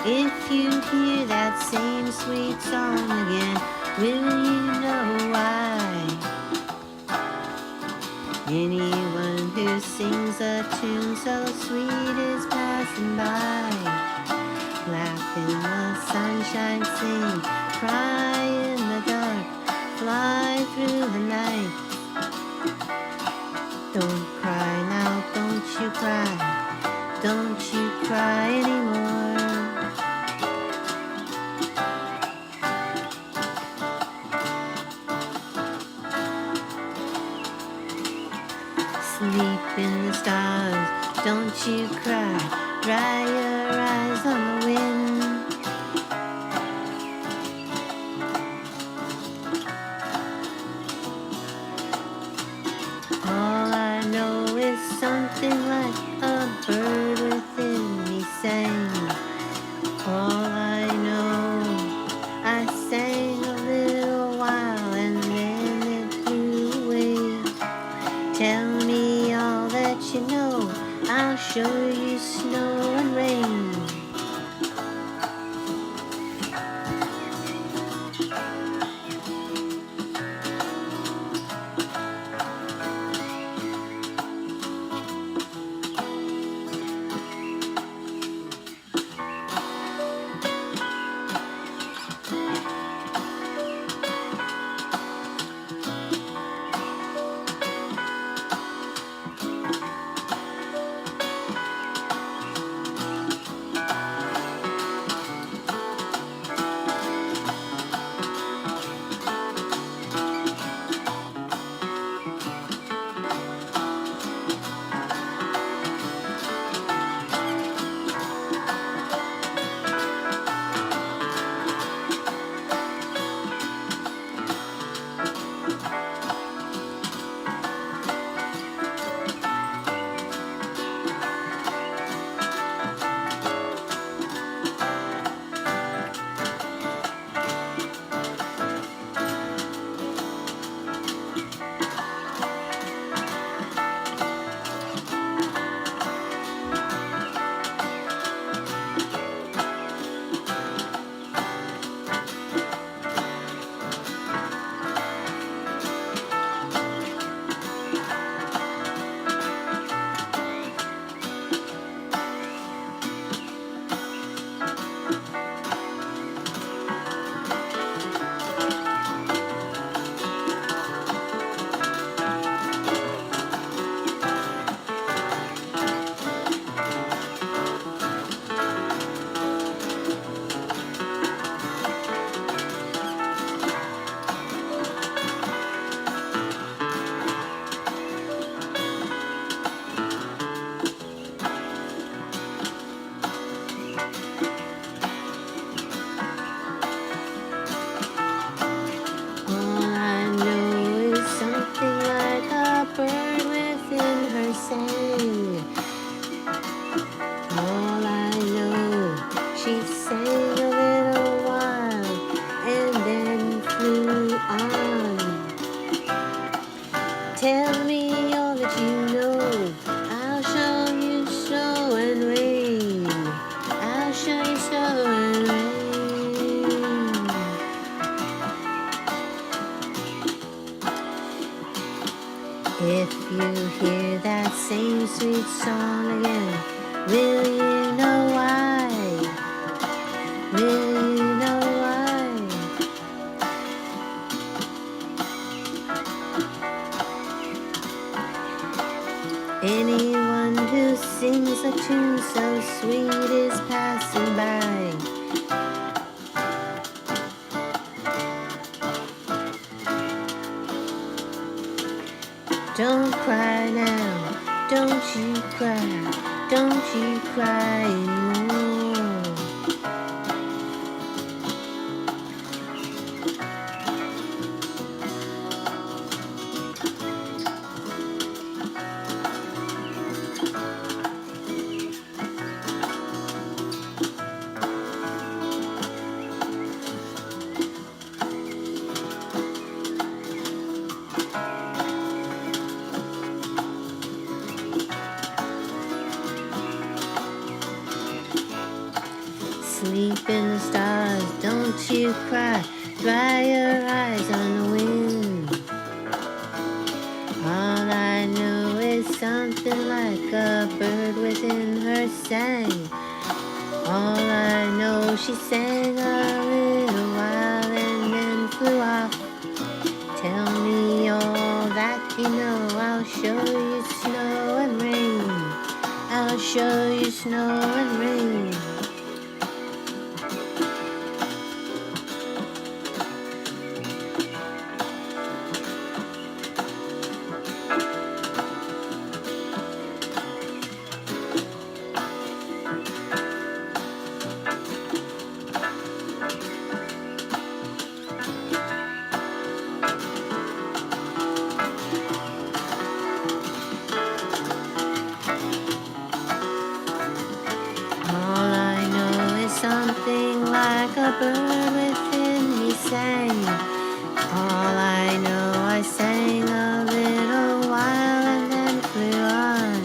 If you hear that same sweet song again, will you know why? Anyone who sings a tune so sweet is passing by. Laugh in the sunshine, sing, cry in the dark, fly through the night. Don't cry now, don't you cry, don't you cry anymore. Sleep in the stars, don't you cry, dry your eyes on the wind. All I know is something like a bird within me sang. All I know, I sang a little while and then it flew away. Tell me all that you know, I'll show you snow and rain. All I know, she sang a little while and then flew on. Tell me all that you know, I'll show you snow and rain. I'll show you Sleep in the stars, don't you cry. Dry your eyes on the wind. All I know is something like a bird within her sang. All I know, she sang a little while and then flew off. Tell me all that you know, I'll show you snow and rain. I'll show you snow and rain. Something like a bird within me sang. All I know, I sang a little while and then flew on.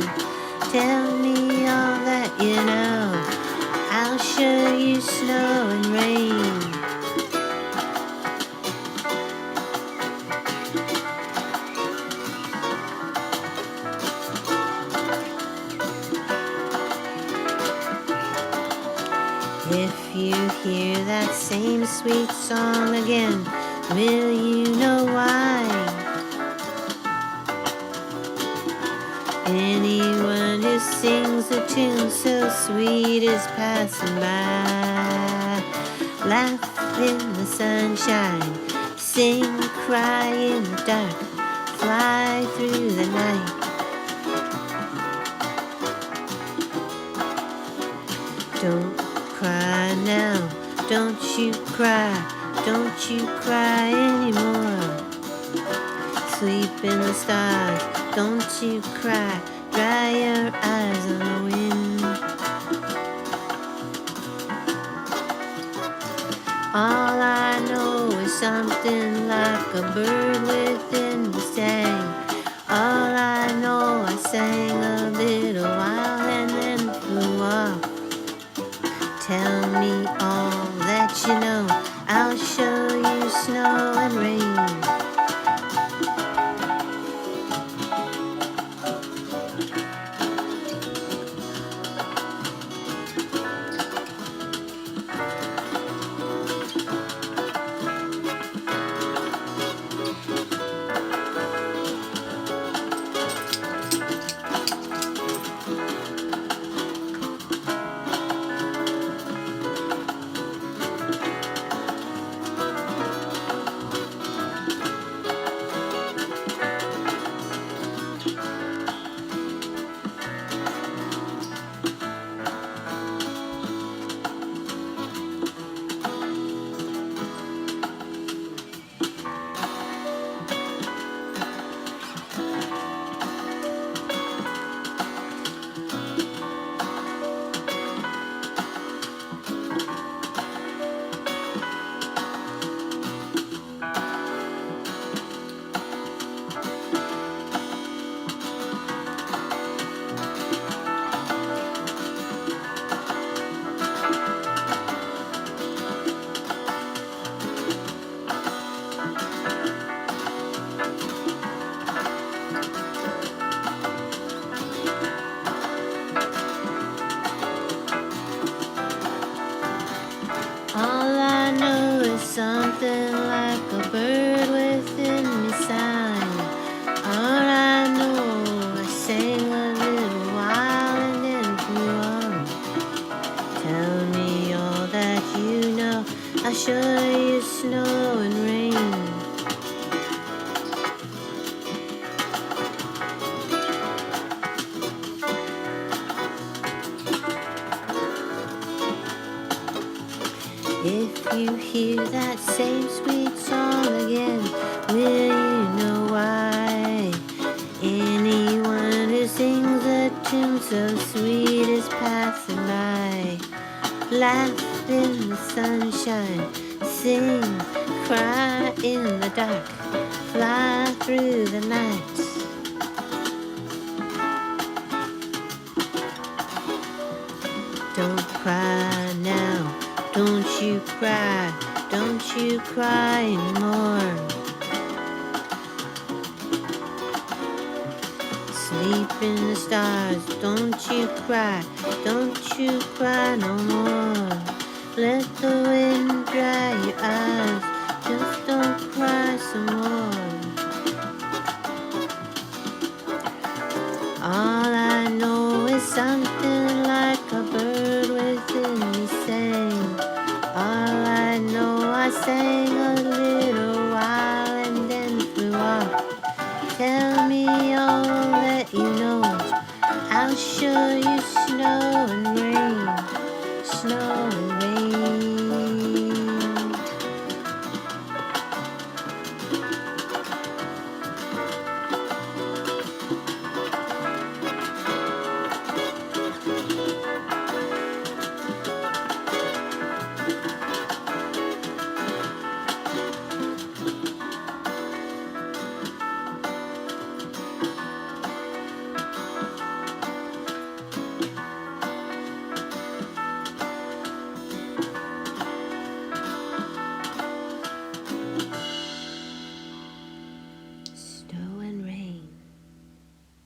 Tell me all that you know, I'll show you snow and rain. If you hear that same sweet song again, will you know why? Anyone who sings a tune so sweet is passing by. Laugh in the sunshine, sing, cry in the dark, fly through the night. Don't cry now, don't you cry anymore. Sleep in the stars, don't you cry, dry your eyes on the wind. All I know is something like a bird within me sang. All I know, I sang a little while and then flew off. Tell me all that you know, I'll show you snow and rain. Something like a bird within me sang. All I know, I sang a little while and then flew on. Tell me all that you know, I'll show you snow and rain. If you hear that same sweet song again, will you know why? Anyone who sings a tune so sweet is passing by. Laugh in the sunshine, sing, cry in the dark, fly through the night. Don't cry now, Don't you cry anymore. Sleep in the stars, don't you cry no more. Let the wind dry your eyes, just don't cry some more.